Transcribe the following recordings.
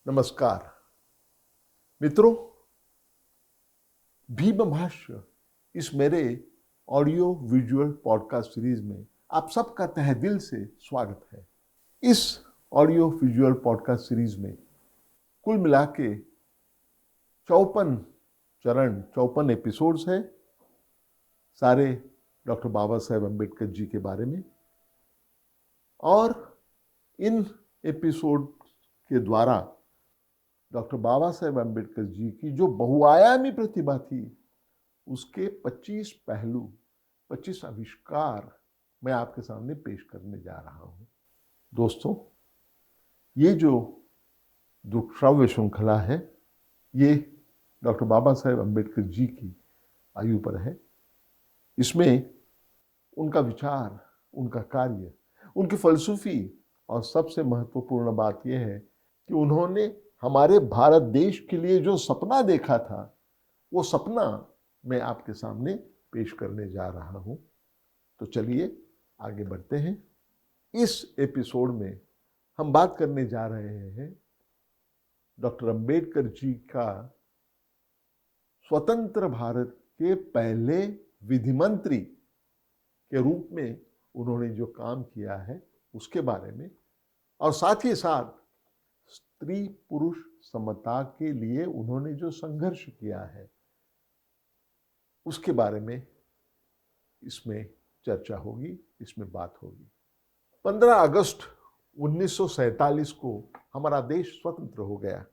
नमस्कार मित्रों, भीम भाष्य इस मेरे ऑडियो विजुअल पॉडकास्ट सीरीज में आप सबका तहे दिल से स्वागत है। इस ऑडियो विजुअल पॉडकास्ट सीरीज में कुल मिला के 54 एपिसोड्स हैं, सारे डॉक्टर बाबा साहेब अम्बेडकर जी के बारे में। और इन एपिसोड के द्वारा डॉक्टर बाबा साहेब अम्बेडकर जी की जो बहुआयामी प्रतिभा थी उसके 25 पहलू, 25 आविष्कार मैं आपके सामने पेश करने जा रहा हूं। दोस्तों, ये जो श्राव्य श्रृंखला है ये डॉक्टर बाबा साहेब अम्बेडकर जी की आयु पर है। इसमें उनका विचार, उनका कार्य, उनकी फलसफी और सबसे महत्वपूर्ण बात यह है कि उन्होंने हमारे भारत देश के लिए जो सपना देखा था वो सपना मैं आपके सामने पेश करने जा रहा हूं। तो चलिए आगे बढ़ते हैं। इस एपिसोड में हम बात करने जा रहे हैं डॉक्टर अम्बेडकर जी का स्वतंत्र भारत के पहले विधि मंत्री के रूप में उन्होंने जो काम किया है उसके बारे में, और साथ ही साथ स्त्री पुरुष समता के लिए उन्होंने जो संघर्ष किया है उसके बारे में इसमें चर्चा होगी, इसमें बात होगी। 15 अगस्त 1947 को हमारा देश स्वतंत्र हो गया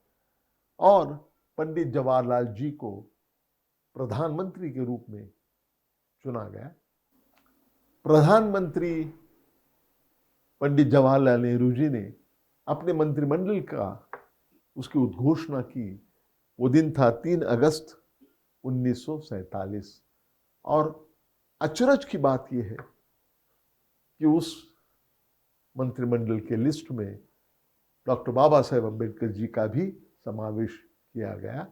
और पंडित जवाहरलाल जी को प्रधानमंत्री के रूप में चुना गया। प्रधानमंत्री पंडित जवाहरलाल नेहरू जी ने अपने मंत्रिमंडल का उसकी उद्घोषणा की। वो दिन था 3 अगस्त 1947 और अचरज की बात यह है कि उस मंत्रिमंडल के लिस्ट में डॉक्टर बाबा साहेब अम्बेडकर जी का भी समावेश किया गया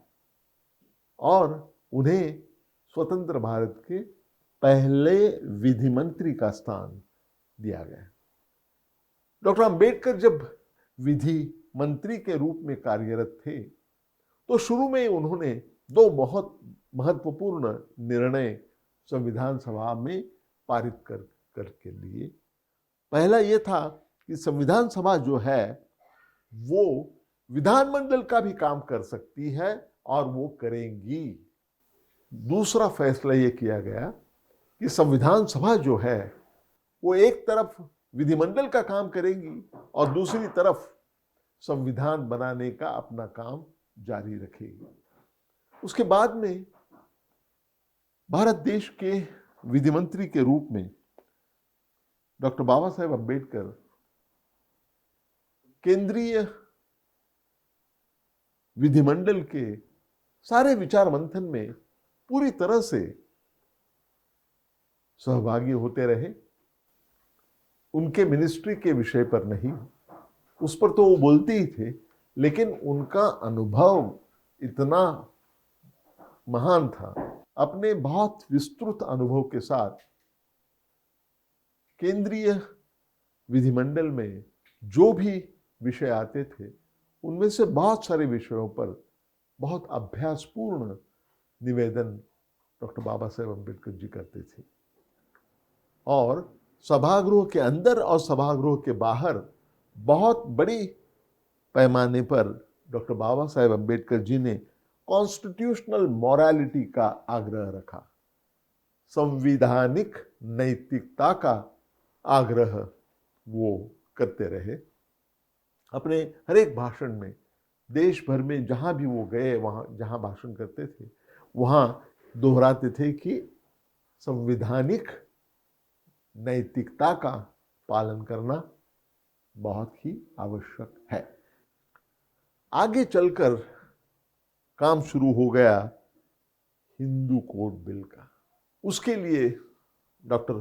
और उन्हें स्वतंत्र भारत के पहले विधि मंत्री का स्थान दिया गया। डॉक्टर अम्बेडकर जब विधि मंत्री के रूप में कार्यरत थे तो शुरू में उन्होंने 2 बहुत महत्वपूर्ण निर्णय संविधान सभा में पारित करके लिए। पहला यह था कि संविधान सभा जो है वो विधानमंडल का भी काम कर सकती है और वो करेंगी। दूसरा फैसला यह किया गया कि संविधान सभा जो है वो एक तरफ विधिमंडल का काम करेगी और दूसरी तरफ संविधान बनाने का अपना काम जारी रखेगी। उसके बाद में भारत देश के विधि मंत्री के रूप में डॉक्टर बाबा साहेब अम्बेडकर केंद्रीय विधिमंडल के सारे विचार मंथन में पूरी तरह से सहभागी होते रहे। उनके मिनिस्ट्री के विषय पर नहीं, उस पर तो वो बोलते ही थे, लेकिन उनका अनुभव इतना महान था। अपने बहुत विस्तृत अनुभव के साथ केंद्रीय विधिमंडल में जो भी विषय आते थे उनमें से बहुत सारे विषयों पर बहुत अभ्यासपूर्ण निवेदन डॉक्टर बाबा साहेब अम्बेडकर जी करते थे और सभागृह के अंदर और सभागृह के बाहर बहुत बड़ी पैमाने पर डॉक्टर बाबा साहेब अम्बेडकर जी ने कॉन्स्टिट्यूशनल मॉरालिटी का आग्रह रखा, संवैधानिक नैतिकता का आग्रह वो करते रहे। अपने हर एक भाषण में देश भर में जहां भी वो गए, वहां जहां भाषण करते थे वहां दोहराते थे कि संवैधानिक नैतिकता का पालन करना बहुत ही आवश्यक है। आगे चलकर काम शुरू हो गया हिंदू कोड बिल का। उसके लिए डॉक्टर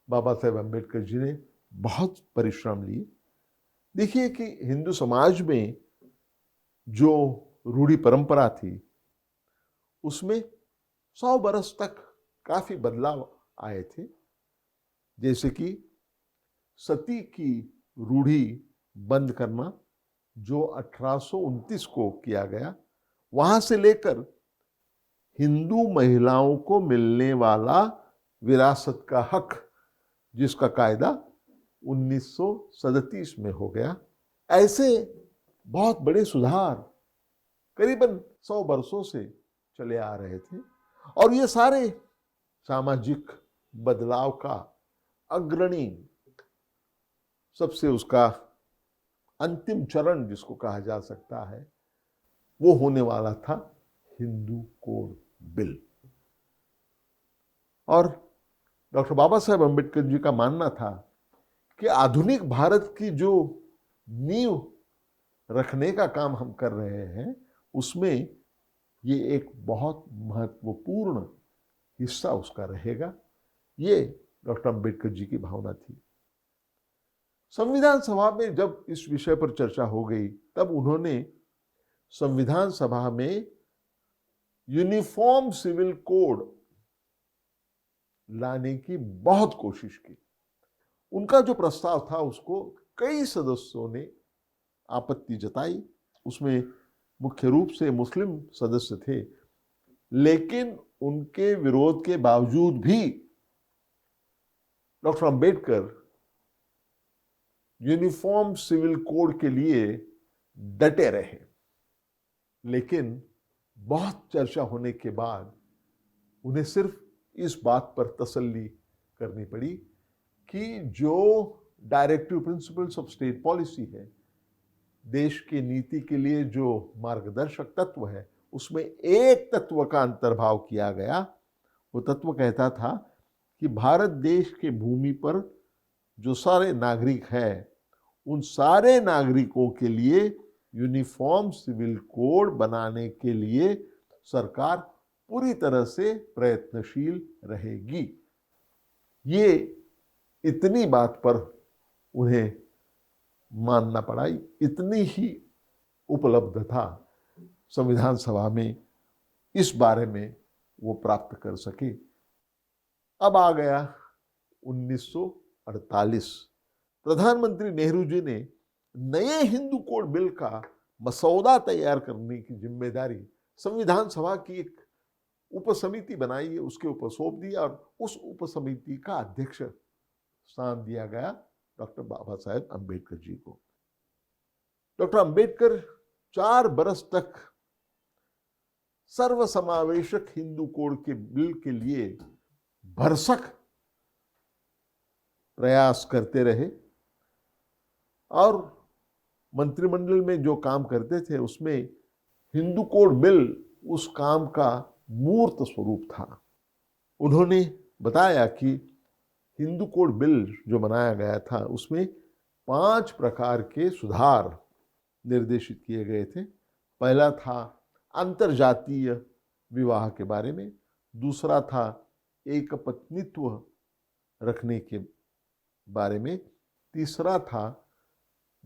बाबा साहेब अम्बेडकर जी ने बहुत परिश्रम लिए। देखिए कि हिंदू समाज में जो रूढ़ी परंपरा थी उसमें 100 बरस तक काफी बदलाव आए थे। जैसे कि सती की रूढ़ी बंद करना, जो 1829 को किया गया, वहां से लेकर हिंदू महिलाओं को मिलने वाला विरासत का हक, जिसका कायदा 1937 में हो गया, ऐसे बहुत बड़े सुधार करीबन 100 वर्षों से चले आ रहे थे। और ये सारे सामाजिक बदलाव का अग्रणी, सबसे उसका अंतिम चरण जिसको कहा जा सकता है, वो होने वाला था हिंदू कोड बिल। और डॉक्टर बाबा साहेब अम्बेडकर जी का मानना था कि आधुनिक भारत की जो नींव रखने का काम हम कर रहे हैं, उसमें ये एक बहुत महत्वपूर्ण हिस्सा उसका रहेगा। ये डॉक्टर अम्बेडकर जी की भावना थी। संविधान सभा में जब इस विषय पर चर्चा हो गई, तब उन्होंने संविधान सभा में यूनिफॉर्म सिविल कोड लाने की बहुत कोशिश की। उनका जो प्रस्ताव था उसको कई सदस्यों ने आपत्ति जताई। उसमें मुख्य रूप से मुस्लिम सदस्य थे, लेकिन उनके विरोध के बावजूद भी doctor Ambedkar uniform civil code के लिए डटे रहे। लेकिन बहुत चर्चा होने के बाद उन्हें सिर्फ इस बात पर तसल्ली करनी पड़ी कि जो directive principles of state policy है, देश की नीति के लिए जो मार्गदर्शक तत्व है, उसमें एक तत्व का अंतर्भाव किया गया। वो तत्व कहता था कि भारत देश के भूमि पर जो सारे नागरिक हैं, उन सारे नागरिकों के लिए यूनिफॉर्म सिविल कोड बनाने के लिए सरकार पूरी तरह से प्रयत्नशील रहेगी। ये इतनी बात पर उन्हें मानना पड़ा, इतनी ही उपलब्ध था संविधान सभा में, इस बारे में वो प्राप्त कर सके। अब आ गया 1948। प्रधानमंत्री नेहरू जी ने नए हिंदू कोड बिल का मसौदा तैयार करने की जिम्मेदारी संविधान सभा की एक उपसमिति बनाई, उसके ऊपर सौंप दिया और उस उपसमिति का अध्यक्ष स्थान दिया गया डॉक्टर बाबा साहेब अम्बेडकर जी को। डॉक्टर अम्बेडकर 4 बरस तक सर्वसमावेशक हिंदू कोड के बिल के लिए भरसक प्रयास करते रहे और मंत्रिमंडल में जो काम करते थे उसमें हिंदू कोड बिल उस काम का मूर्त स्वरूप था। उन्होंने बताया कि हिंदू कोड बिल जो बनाया गया था उसमें 5 प्रकार के सुधार निर्देशित किए गए थे। पहला था अंतरजातीय विवाह के बारे में, दूसरा था एक पत्नीत्व रखने के बारे में, तीसरा था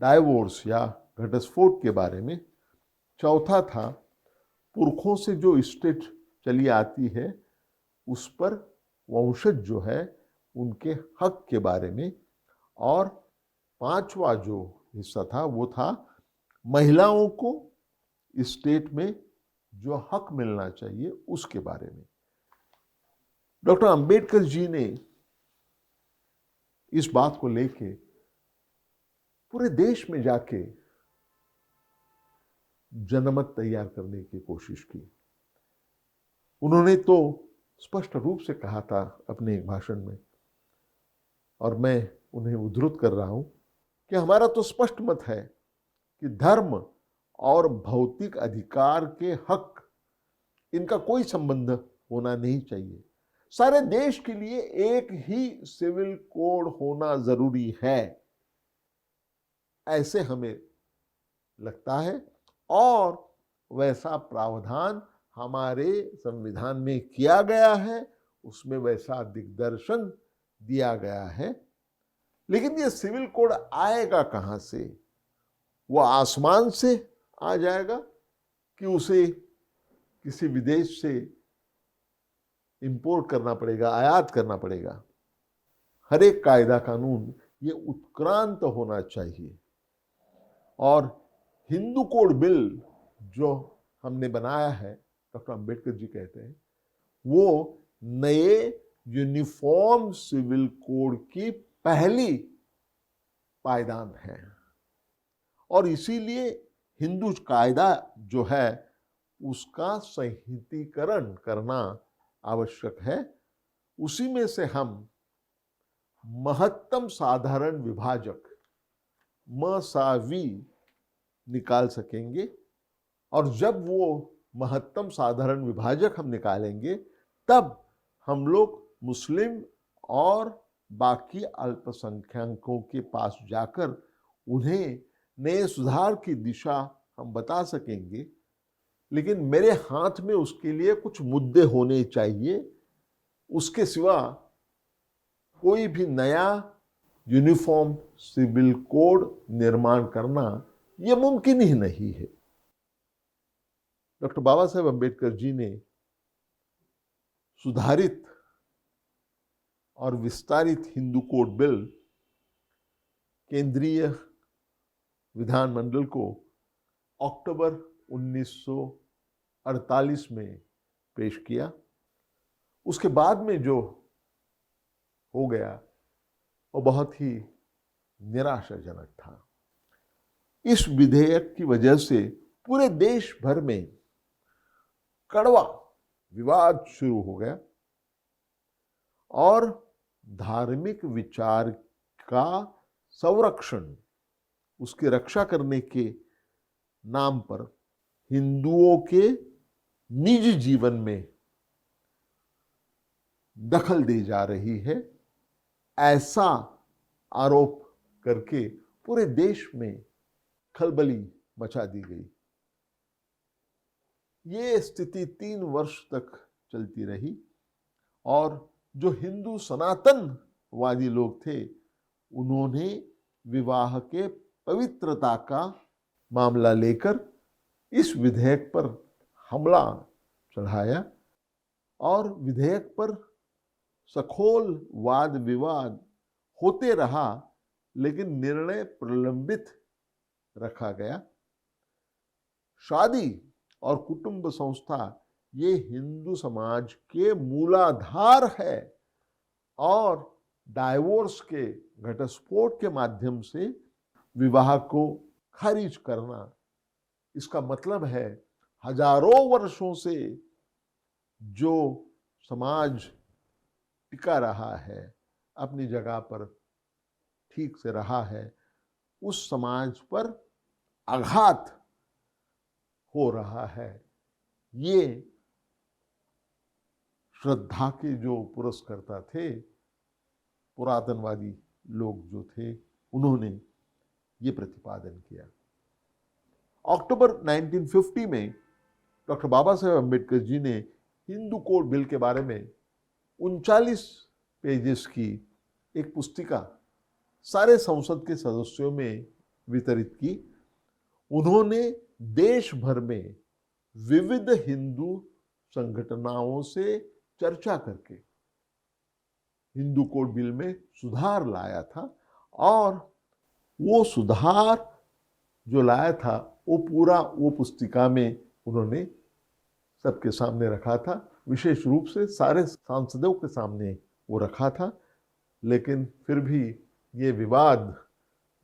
डाइवोर्स या घटस्फोट के बारे में, चौथा था पुरखों से जो स्टेट चली आती है उस पर वंशज जो है उनके हक के बारे में, और 5वां जो हिस्सा था वो था महिलाओं को स्टेट में जो हक मिलना चाहिए उसके बारे में। डॉक्टर अंबेडकर जी ने इस बात को लेके पूरे देश में जाके जनमत तैयार करने की कोशिश की। उन्होंने तो स्पष्ट रूप से कहा था अपने एक भाषण में, और मैं उन्हें उद्धृत कर रहा हूं, कि हमारा तो स्पष्ट मत है कि धर्म और भौतिक अधिकार के हक, इनका कोई संबंध होना नहीं चाहिए। सारे देश के लिए एक ही सिविल कोड होना जरूरी है, ऐसे हमें लगता है, और वैसा प्रावधान हमारे संविधान में किया गया है, उसमें वैसा दिग्दर्शन दिया गया है। लेकिन ये सिविल कोड आएगा कहां से? वो आसमान से आ जाएगा कि उसे किसी विदेश से इंपोर्ट करना पड़ेगा, आयात करना पड़ेगा? हर एक कायदा कानून ये उत्क्रांत होना चाहिए, और हिंदू कोड बिल जो हमने बनाया है, डॉक्टर अंबेडकर जी कहते हैं, वो नए यूनिफॉर्म सिविल कोड की पहली पायदान है और इसीलिए हिंदू कायदा जो है उसका संहितीकरण करना आवश्यक है। उसी में से हम महत्तम साधारण विभाजक मसावी निकाल सकेंगे और जब वो महत्तम साधारण विभाजक हम निकालेंगे तब हम लोग मुस्लिम और बाकी अल्पसंख्यकों के पास जाकर उन्हें नए सुधार की दिशा हम बता सकेंगे। लेकिन मेरे हाथ में उसके लिए कुछ मुद्दे होने चाहिए, उसके सिवा कोई भी नया यूनिफॉर्म सिविल कोड निर्माण करना यह मुमकिन ही नहीं है। डॉक्टर बाबा साहेब अम्बेडकर जी ने सुधारित और विस्तारित हिंदू कोड बिल केंद्रीय विधानमंडल को अक्टूबर 1948 में पेश किया। उसके बाद में जो हो गया वो बहुत ही निराशाजनक था। इस विधेयक की वजह से पूरे देश भर में कड़वा विवाद शुरू हो गया और धार्मिक विचार का संरक्षण, उसकी रक्षा करने के नाम पर हिंदुओं के निजी जीवन में दखल दी जा रही है, ऐसा आरोप करके पूरे देश में खलबली मचा दी गई। ये स्थिति 3 वर्ष तक चलती रही और जो हिंदू सनातनवादी लोग थे उन्होंने विवाह के पवित्रता का मामला लेकर इस विधेयक पर हमला चढ़ाया और विधेयक पर सखोल वाद विवाद होते रहा, लेकिन निर्णय प्रलंबित रखा गया। शादी और कुटुंब संस्था ये हिंदू समाज के मूलाधार है और डाइवोर्स के घटस्फोट के माध्यम से विवाह को खारिज करना, इसका मतलब है हजारों वर्षों से जो समाज टिका रहा है, अपनी जगह पर ठीक से रहा है, उस समाज पर आघात हो रहा है। ये श्रद्धा के जो पुरस्कर्ता थे, पुरातनवादी लोग जो थे, उन्होंने ये प्रतिपादन किया। अक्टूबर 1950 में डॉक्टर बाबा साहेब अम्बेडकर जी ने हिंदू कोड बिल के बारे में 39 पेजेस की एक पुस्तिका सारे संसद के सदस्यों में वितरित की। उन्होंने देश भर में विविध हिंदू संगठनों से चर्चा करके हिंदू कोड बिल में सुधार लाया था और वो सुधार जो लाया था वो पूरा वो पुस्तिका में उन्होंने सबके सामने रखा था, विशेष रूप से सारे सांसदों के सामने वो रखा था। लेकिन फिर भी ये विवाद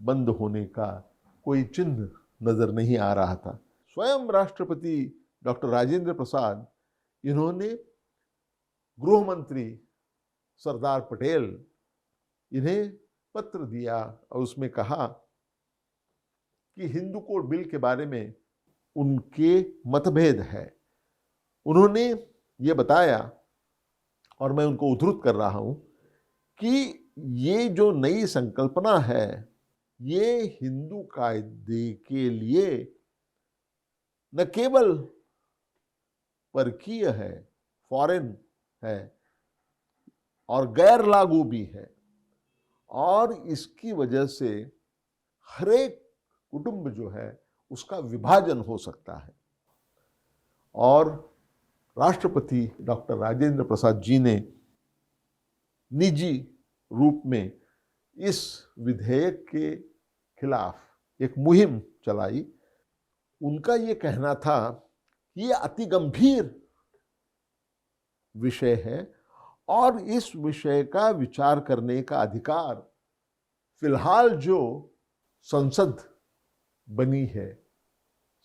बंद होने का कोई चिन्ह नजर नहीं आ रहा था। स्वयं राष्ट्रपति डॉक्टर राजेंद्र प्रसाद, इन्होंने गृह मंत्री सरदार पटेल, इन्हें पत्र दिया और उसमें कहा कि हिंदू कोड बिल के बारे में उनके मतभेद है। उन्होंने ये बताया, और मैं उनको उद्धृत कर रहा हूं, कि ये जो नई संकल्पना है ये हिंदू कायदे के लिए न केवल परकीय है, फॉरेन है और गैर लागू भी है, और इसकी वजह से हरेक कुटुंब जो है उसका विभाजन हो सकता है। और राष्ट्रपति डॉक्टर राजेंद्र प्रसाद जी ने निजी रूप में इस विधेयक के खिलाफ एक मुहिम चलाई उनका ये कहना था कि ये अति गंभीर विषय है और इस विषय का विचार करने का अधिकार फिलहाल जो संसद बनी है,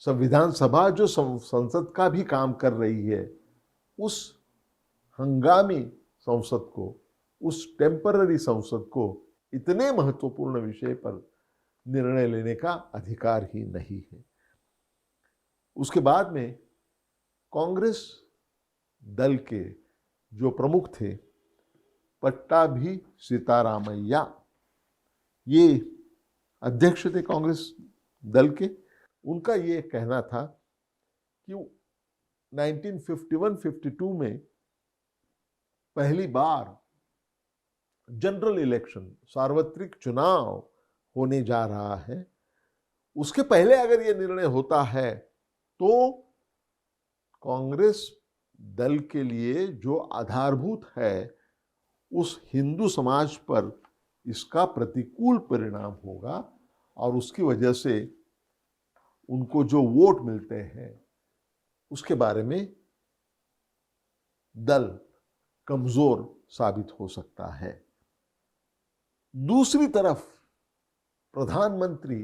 संविधान सभा जो संसद का भी काम कर रही है, उस हंगामी संसद को, उस टेम्पररी संसद को इतने महत्वपूर्ण विषय पर निर्णय लेने का अधिकार ही नहीं है। उसके बाद में कांग्रेस दल के जो प्रमुख थे पट्टाभी सीतारामैया, ये अध्यक्ष थे कांग्रेस दल के। उनका ये कहना था कि 1951-52 में पहली बार जनरल इलेक्शन, सार्वत्रिक चुनाव होने जा रहा है, उसके पहले अगर ये निर्णय होता है तो कांग्रेस दल के लिए जो आधारभूत है उस हिंदू समाज पर इसका प्रतिकूल परिणाम होगा और उसकी वजह से उनको जो वोट मिलते हैं उसके बारे में दल कमजोर साबित हो सकता है। दूसरी तरफ प्रधानमंत्री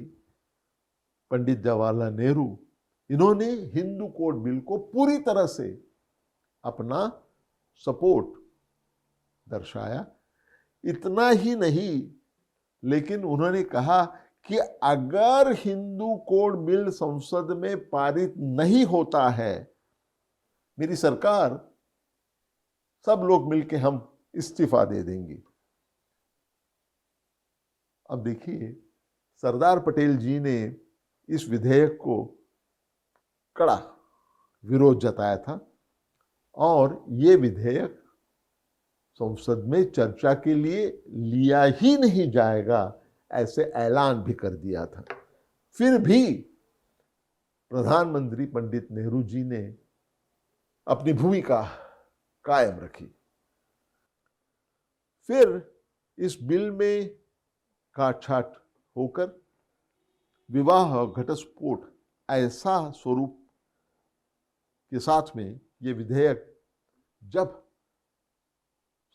पंडित जवाहरलाल नेहरू, इन्होंने हिंदू कोड बिल को पूरी तरह से अपना सपोर्ट दर्शाया। इतना ही नहीं, लेकिन उन्होंने कहा कि अगर हिंदू कोड बिल संसद में पारित नहीं होता है, मेरी सरकार, सब लोग मिलकर हम इस्तीफा दे देंगे। अब देखिए, सरदार पटेल जी ने इस विधेयक को कड़ा विरोध जताया था और ये विधेयक संसद में चर्चा के लिए लिया ही नहीं जाएगा, ऐसे ऐलान भी कर दिया था। फिर भी प्रधानमंत्री पंडित नेहरू जी ने अपनी भूमिका कायम रखी। फिर इस बिल में काटछाट होकर विवाह घटस्फोट ऐसा स्वरूप के साथ में ये विधेयक जब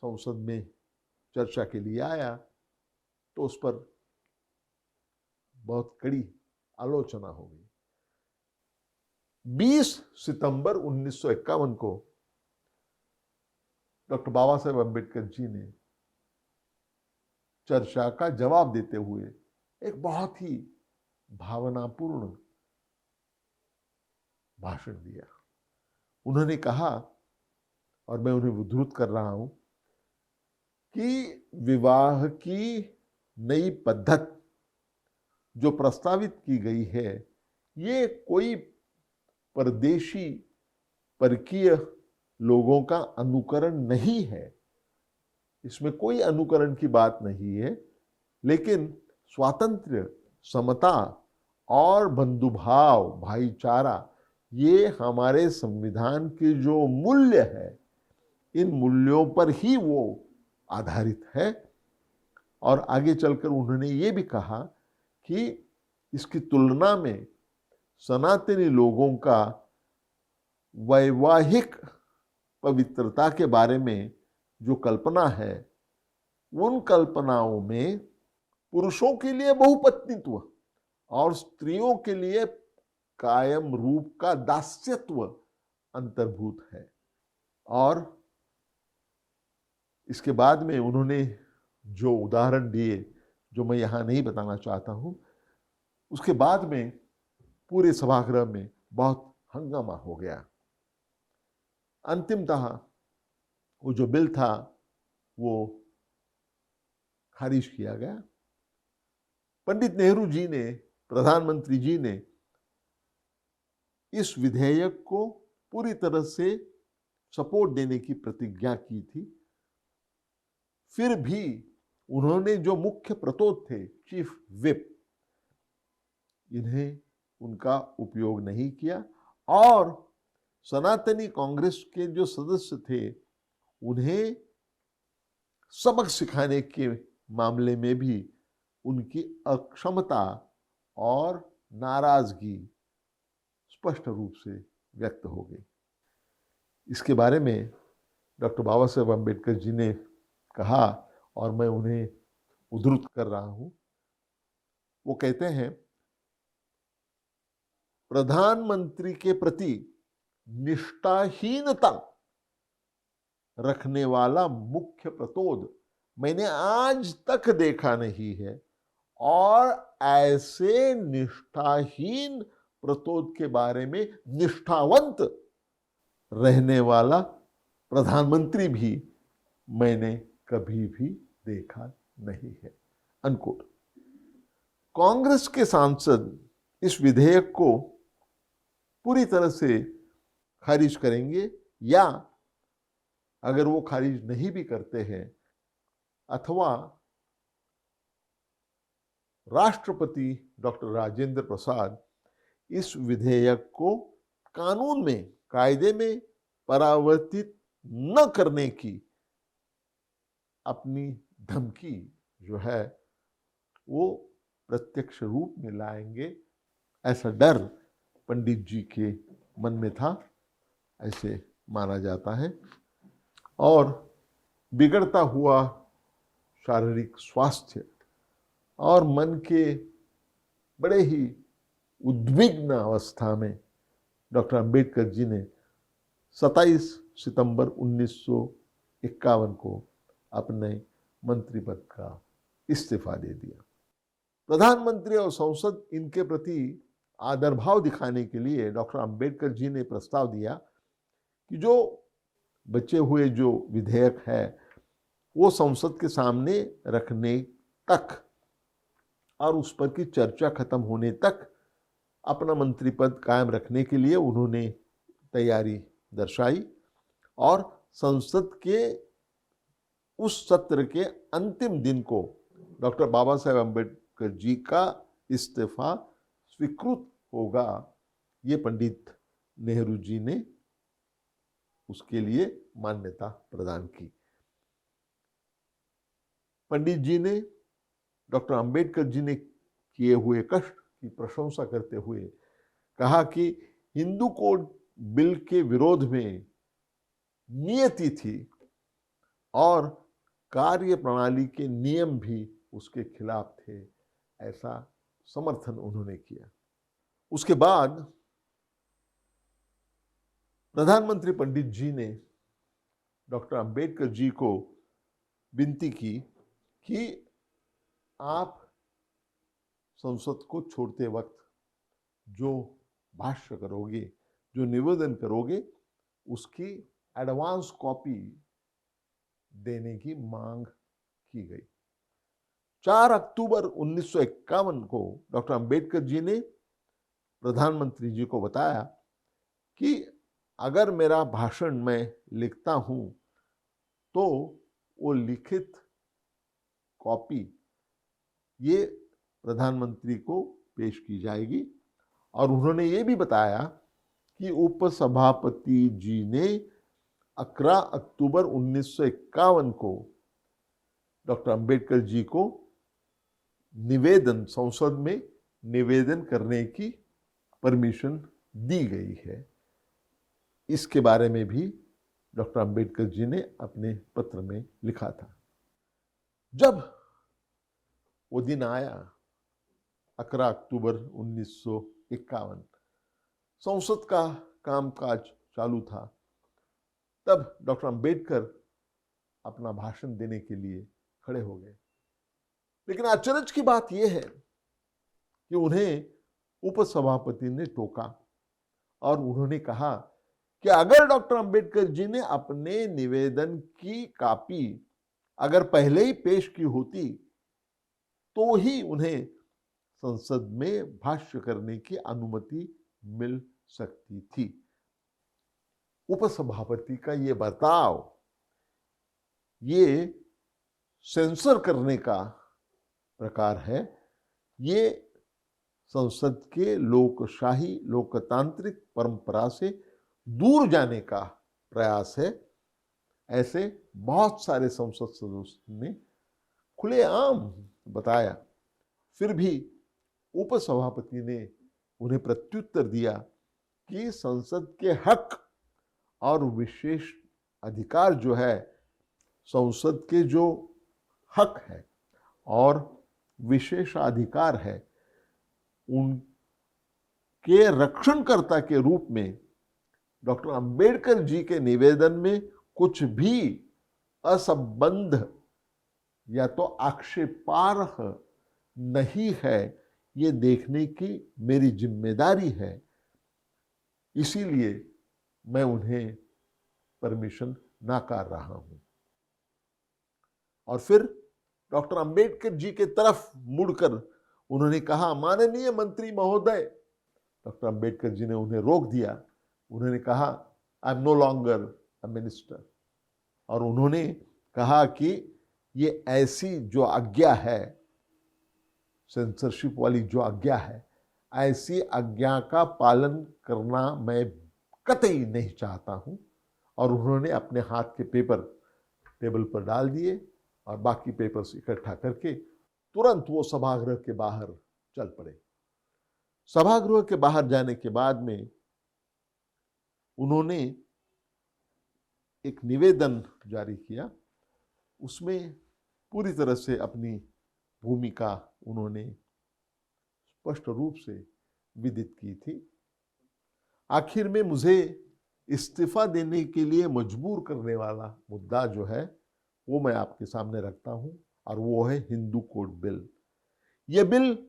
संसद में चर्चा के लिए आया तो उस पर बहुत कड़ी आलोचना हो गई। 20 सितंबर 1951 को डॉक्टर बाबा साहेब अम्बेडकर जी ने चर्चा का जवाब देते हुए एक बहुत ही भावनापूर्ण भाषण दिया। उन्होंने कहा, और मैं उन्हें उद्धृत कर रहा हूं, कि विवाह की नई पद्धति जो प्रस्तावित की गई है, ये कोई परदेशी परकीय लोगों का अनुकरण नहीं है, इसमें कोई अनुकरण की बात नहीं है, लेकिन स्वातंत्र्य, समता और बंधुभाव, भाईचारा, ये हमारे संविधान के जो मूल्य है, इन मूल्यों पर ही वो आधारित है। और आगे चलकर उन्होंने ये भी कहा कि इसकी तुलना में सनातनी लोगों का वैवाहिक पवित्रता के बारे में जो कल्पना है, उन कल्पनाओं में पुरुषों के लिए बहुपत्नीत्व और स्त्रियों के लिए कायम रूप का दास्यत्व अंतर्भूत है। और इसके बाद में उन्होंने जो उदाहरण दिए, जो मैं यहाँ नहीं बताना चाहता हूँ, उसके बाद में पूरे सभागृह में बहुत हंगामा हो गया। अंतिमतः वो जो बिल था वो खारिज किया गया। पंडित नेहरू जी ने, प्रधानमंत्री जी ने इस विधेयक को पूरी तरह से सपोर्ट देने की प्रतिज्ञा की थी। फिर भी उन्होंने जो मुख्य प्रतोद थे, चीफ विप, इन्हें उनका उपयोग नहीं किया और सनातनी कांग्रेस के जो सदस्य थे उन्हें सबक सिखाने के मामले में भी उनकी अक्षमता और नाराजगी स्पष्ट रूप से व्यक्त हो गई। इसके बारे में डॉक्टर बाबा साहेब अम्बेडकर जी ने कहा, और मैं उन्हें उद्धृत कर रहा हूं। वो कहते हैं, प्रधानमंत्री के प्रति निष्ठाहीनता रखने वाला मुख्य प्रतोद मैंने आज तक देखा नहीं है, और ऐसे निष्ठाहीन प्रतोद के बारे में निष्ठावंत रहने वाला प्रधानमंत्री भी मैंने कभी भी देखा नहीं है। अनकोट। कांग्रेस के सांसद इस विधेयक को पूरी तरह से खारिज करेंगे, या अगर वो खारिज नहीं भी करते हैं, अथवा राष्ट्रपति डॉक्टर राजेंद्र प्रसाद इस विधेयक को कानून में, कायदे में परावर्तित न करने की अपनी धमकी जो है वो प्रत्यक्ष रूप में लाएंगे, ऐसा डर पंडित जी के मन में था, ऐसे माना जाता है। और बिगड़ता हुआ शारीरिक स्वास्थ्य और मन के बड़े ही उद्विग्न अवस्था में डॉक्टर अंबेडकर जी ने 27 सितंबर 1951 को अपने मंत्री पद का इस्तीफा दे दिया। प्रधानमंत्री और संसद इनके प्रति आदर भाव दिखाने के लिए डॉक्टर अंबेडकर जी ने प्रस्ताव दिया कि जो बचे हुए जो विधेयक है वो संसद के सामने रखने तक और उस पर की चर्चा खत्म होने तक अपना मंत्री पद कायम रखने के लिए उन्होंने तैयारी दर्शाई, और संसद के उस सत्र के अंतिम दिन को डॉक्टर बाबा साहेब अम्बेडकर जी का इस्तीफा स्वीकृत होगा, ये पंडित नेहरू जी ने उसके लिए मान्यता प्रदान की। पंडित जी ने डॉक्टर अंबेडकर जी ने किए हुए कष्ट की प्रशंसा करते हुए कहा कि हिंदू कोड बिल के विरोध में नियति थी और कार्य प्रणाली के नियम भी उसके खिलाफ थे, ऐसा समर्थन उन्होंने किया। उसके बाद प्रधानमंत्री पंडित जी ने डॉक्टर अंबेडकर जी को विनती की कि आप संसद को छोड़ते वक्त जो भाष्य करोगे, जो निवेदन करोगे, उसकी एडवांस कॉपी देने की मांग की गई। 4 अक्टूबर 1951 को डॉक्टर अंबेडकर जी ने प्रधानमंत्री जी को बताया कि अगर मेरा भाषण मैं लिखता हूं तो वो लिखित कॉपी ये प्रधानमंत्री को पेश की जाएगी, और उन्होंने ये भी बताया कि उपसभापति जी ने 11 अक्टूबर 1951 को डॉक्टर अंबेडकर जी को निवेदन, संसद में निवेदन करने की परमिशन दी गई है। इसके बारे में भी डॉक्टर अंबेडकर जी ने अपने पत्र में लिखा था। जब वो दिन आया 11 अक्टूबर 1951, संसद का कामकाज चालू था, तब डॉक्टर अंबेडकर अपना भाषण देने के लिए खड़े हो गए। लेकिन आश्चर्य की बात यह है कि उन्हें उपसभापति ने टोका और उन्होंने कहा कि अगर डॉक्टर अंबेडकर जी ने अपने निवेदन की कॉपी अगर पहले ही पेश की होती तो ही उन्हें संसद में भाष्य करने की अनुमति मिल सकती थी। उपसभापति का ये बर्ताव, ये सेंसर करने का प्रकार है, ये संसद के लोकशाही लोकतांत्रिक परंपरा से दूर जाने का प्रयास है। ऐसे बहुत सारे संसद सदस्यों ने खुलेआम बताया। फिर भी उपसभापति ने उन्हें प्रत्युत्तर दिया कि संसद के हक और विशेष अधिकार जो है, संसद के जो हक है और विशेषाधिकार है, उनके रक्षणकर्ता के रूप में डॉक्टर अंबेडकर जी के निवेदन में कुछ भी असंबद्ध या तो आक्षेपार्ह नहीं है, ये देखने की मेरी जिम्मेदारी है। इसीलिए मैं उन्हें परमिशन नाकार रहा हूं। और फिर डॉक्टर अंबेडकर जी के तरफ मुड़कर उन्होंने कहा, माननीय मंत्री महोदय, डॉक्टर अंबेडकर जी ने उन्हें रोक दिया। उन्होंने कहा, I am no longer a minister. और उन्होंने कहा कि ये ऐसी जो आज्ञा है, सेंसरशिप वाली जो आज्ञा है, ऐसी आज्ञा का पालन करना मैं कतई नहीं चाहता हूं। और उन्होंने अपने हाथ के पेपर टेबल पर डाल दिए और बाकी पेपर्स इकट्ठा करके तुरंत वो सभागृह के बाहर चल पड़े। सभागृह के बाहर जाने के बाद में उन्होंने एक निवेदन जारी किया। उसमें पूरी तरह से अपनी भूमिका उन्होंने स्पष्ट रूप से विदित की थी। आखिर में मुझे इस्तीफा देने के लिए मजबूर करने वाला मुद्दा जो है वो मैं आपके सामने रखता हूं, और वो है हिंदू कोड बिल। यह बिल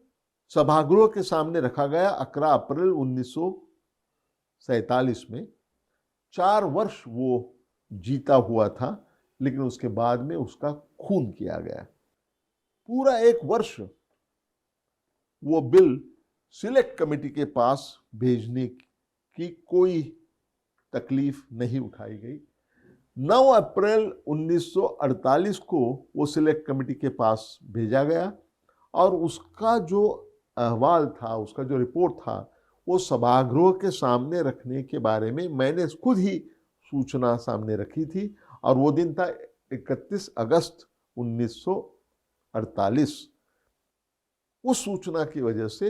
सभागृह के सामने रखा गया 11 अप्रैल 1947 में। 4 वर्ष वो जीता हुआ था, लेकिन उसके बाद में उसका खून किया गया। पूरा 1 वर्ष वो बिल सिलेक्ट कमेटी के पास भेजने की कोई तकलीफ नहीं उठाई गई। 9 अप्रैल 1948 को वो सिलेक्ट कमेटी के पास भेजा गया, और उसका जो अहवाल था, उसका जो रिपोर्ट था, वो सभागृह के सामने रखने के बारे में मैंने खुद ही सूचना सामने रखी थी। और वो दिन था 31 अगस्त 1948। उस सूचना की वजह से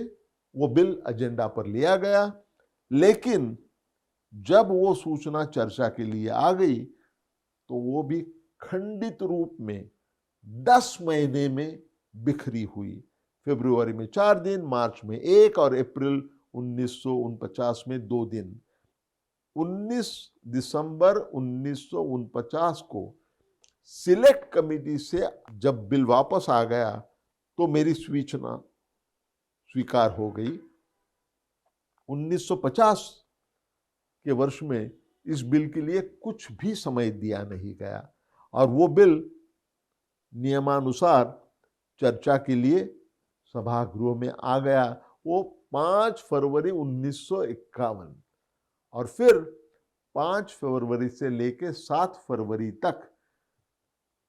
वो बिल एजेंडा पर लिया गया। लेकिन जब वो सूचना चर्चा के लिए आ गई तो वो भी खंडित रूप में 10 महीने में बिखरी हुई। फरवरी में 4 दिन, मार्च में 1 और अप्रैल 1949 में 2 दिन। 19 दिसंबर 1949 को सिलेक्ट कमेटी से जब बिल वापस आ गया तो मेरी सूचना स्वीकार हो गई। 1950 के वर्ष में इस बिल के लिए कुछ भी समय दिया नहीं गया, और वो बिल नियमानुसार चर्चा के लिए सभागृह में आ गया। वो 5 फरवरी 1951, और फिर 5 फरवरी से लेकर 7 फरवरी तक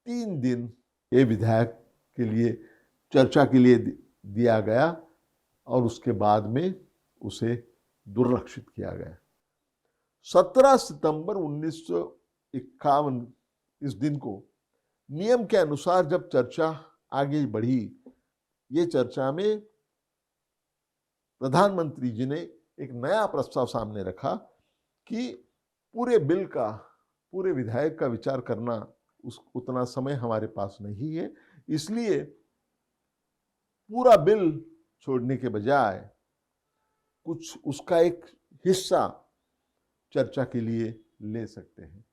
3 दिन ये विधायक के लिए चर्चा के लिए दिया गया, और उसके बाद में उसे दुर्लक्षित किया गया। 17 सितंबर 1951 इस दिन को नियम के अनुसार जब चर्चा आगे बढ़ी, ये चर्चा में प्रधानमंत्री जी ने एक नया प्रस्ताव सामने रखा कि पूरे बिल का, पूरे विधायक का विचार करना उतना समय हमारे पास नहीं है, इसलिए पूरा बिल छोड़ने के बजाय कुछ उसका एक हिस्सा चर्चा के लिए ले सकते हैं।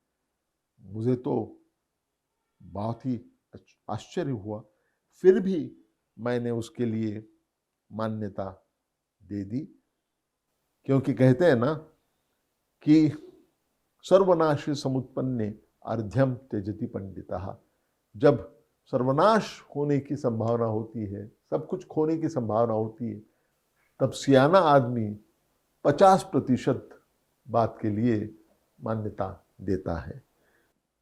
मुझे तो बहुत ही आश्चर्य हुआ, फिर भी मैंने उसके लिए मान्यता दे दी, क्योंकि कहते हैं ना कि सर्वनाश समुत्पन्ने अर्ध्यम त्यजति पंडितः। जब सर्वनाश होने की संभावना होती है, सब कुछ खोने की संभावना होती है, तब सियाना आदमी 50% बात के लिए मान्यता देता है।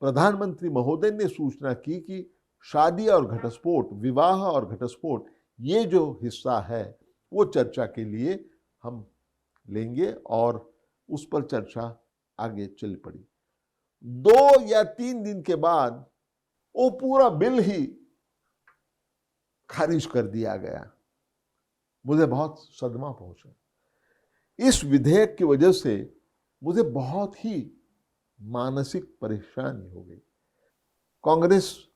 प्रधानमंत्री महोदय ने सूचना की कि शादी और घटस्फोट, विवाह और घटस्फोट, ये जो हिस्सा है वो चर्चा के लिए हम लेंगे, और उस पर चर्चा आगे चल पड़ी। 2 या 3 दिन के बाद वो पूरा बिल ही खारिज कर दिया गया। मुझे बहुत सदमा पहुंचा। इस विधेयक की वजह से मुझे बहुत ही मानसिक परेशानी हो गई। कांग्रेस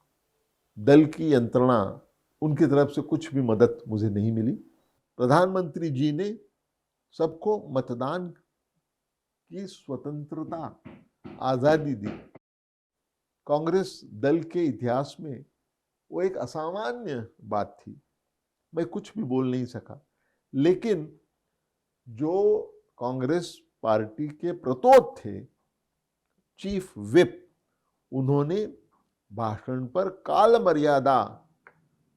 दल की यंत्रणा, उनकी तरफ से कुछ भी मदद मुझे नहीं मिली। प्रधानमंत्री जी ने सबको मतदान की स्वतंत्रता, आजादी दी। कांग्रेस दल के इतिहास में वो एक असामान्य बात थी। मैं कुछ भी बोल नहीं सका, लेकिन जो कांग्रेस पार्टी के प्रतोद थे, चीफ विप, उन्होंने भाषण पर काल मर्यादा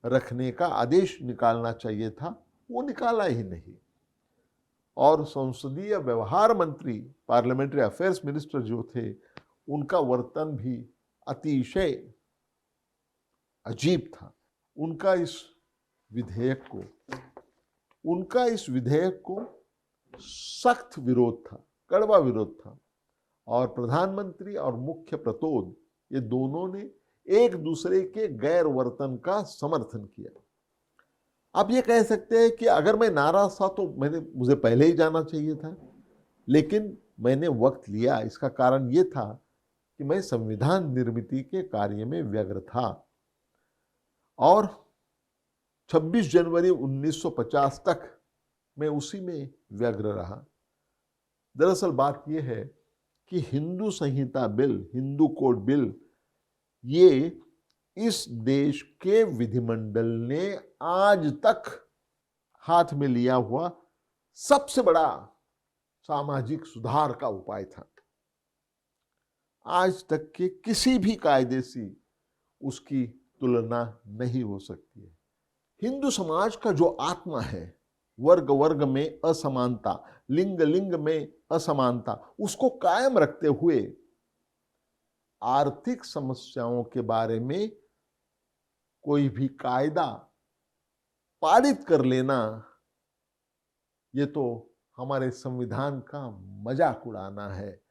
रखने का आदेश निकालना चाहिए था, वो निकाला ही नहीं। और संसदीय व्यवहार मंत्री, पार्लियामेंट्री अफेयर्स मिनिस्टर जो थे, उनका वर्तन भी अतिशय अजीब था। उनका इस विधेयक को सख्त विरोध था, कड़वा विरोध था। और प्रधानमंत्री और मुख्य प्रतोद, ये दोनों ने एक दूसरे के गैर वर्तन का समर्थन किया। आप ये कह सकते हैं कि अगर मैं नाराज था तो मुझे पहले ही जाना चाहिए था, लेकिन मैंने वक्त लिया। इसका कारण ये था कि मैं संविधान निर्मिति के कार्य में व्यग्र था और 26 जनवरी 1950 तक मैं उसी में व्यग्र रहा। दरअसल बात यह है कि हिंदू संहिता बिल, हिंदू कोड बिल, ये इस देश के विधिमंडल ने आज तक हाथ में लिया हुआ सबसे बड़ा सामाजिक सुधार का उपाय था। आज तक के किसी भी कायदे से उसकी तुलना नहीं हो सकती है। हिंदू समाज का जो आत्मा है, वर्ग वर्ग में असमानता, लिंग लिंग में असमानता, उसको कायम रखते हुए आर्थिक समस्याओं के बारे में कोई भी कायदा पारित कर लेना, ये तो हमारे संविधान का मजाक उड़ाना है।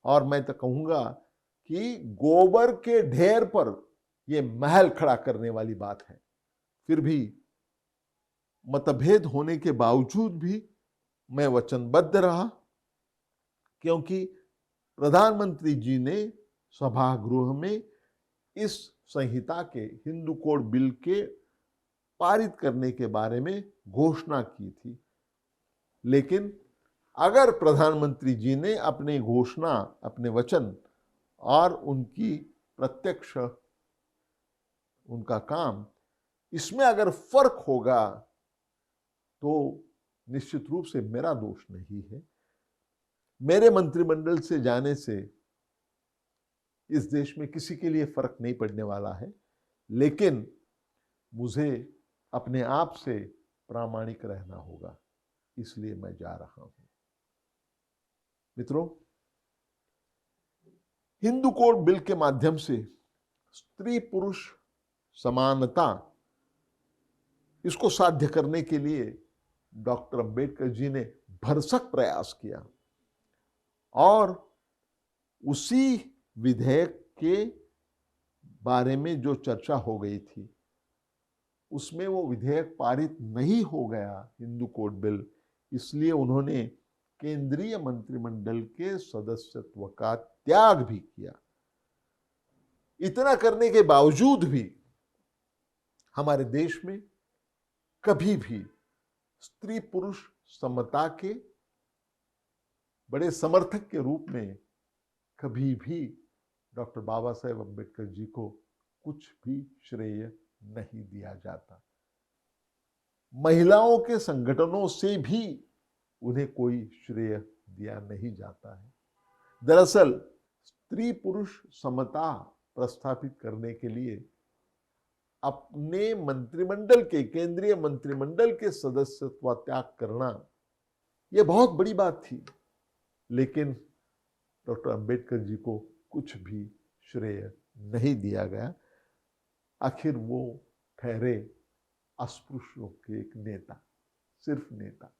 और मैं तो कहूंगा कि गोबर के ढेर पर ये महल खड़ा करने वाली बात है। फिर भी मतभेद होने के बावजूद भी मैं वचनबद्ध रहा, क्योंकि प्रधानमंत्री जी ने सभागृह में इस संहिता के, हिंदू कोड बिल के पारित करने के बारे में घोषणा की थी। लेकिन अगर प्रधानमंत्री जी ने अपनी घोषणा, अपने वचन और उनकी प्रत्यक्ष, उनका काम, इसमें अगर फर्क होगा तो निश्चित रूप से मेरा दोष नहीं है। मेरे मंत्रिमंडल से जाने से इस देश में किसी के लिए फर्क नहीं पड़ने वाला है, लेकिन मुझे अपने आप से प्रामाणिक रहना होगा, इसलिए मैं जा रहा हूं। मित्रों, हिंदू कोड बिल के माध्यम से स्त्री पुरुष समानता, इसको साध्य करने के लिए डॉक्टर अंबेडकर जी ने भरसक प्रयास किया और उसी विधेयक के बारे में जो चर्चा हो गई थी, उसमें वो विधेयक पारित नहीं हो गया, हिंदू कोड बिल। इसलिए उन्होंने केंद्रीय मंत्रिमंडल के सदस्यत्व का त्याग भी किया। इतना करने के बावजूद भी हमारे देश में कभी भी स्त्री पुरुष समता के बड़े समर्थक के रूप में कभी भी डॉक्टर बाबा साहेब अम्बेडकर जी को कुछ भी श्रेय नहीं दिया जाता। महिलाओं के संगठनों से भी उन्हें कोई श्रेय दिया नहीं जाता है। दरअसल स्त्री पुरुष समता प्रस्थापित करने के लिए अपने मंत्रिमंडल के, केंद्रीय मंत्रिमंडल के सदस्यत्व त्याग करना, यह बहुत बड़ी बात थी। लेकिन डॉक्टर अंबेडकर जी को कुछ भी श्रेय नहीं दिया गया। आखिर वो ठहरे अस्पृश्यों के एक नेता, सिर्फ नेता,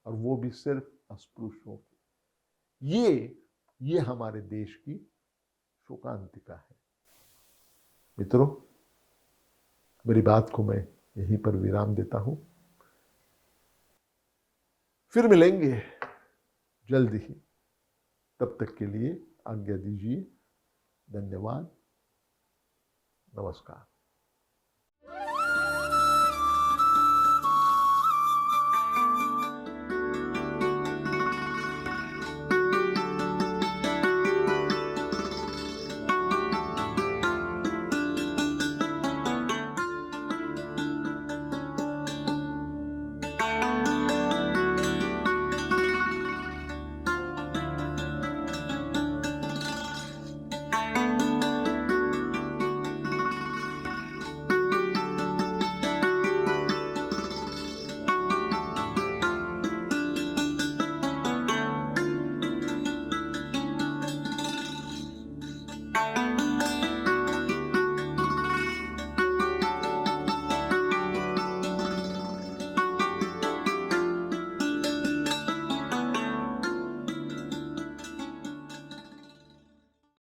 और वो भी सिर्फ अस्पृश्यों के। ये हमारे देश की शोकांतिका है। मित्रों, मेरी बात को मैं यहीं पर विराम देता हूं। फिर मिलेंगे जल्द ही। तब तक के लिए आज्ञा दीजिए। धन्यवाद। नमस्कार।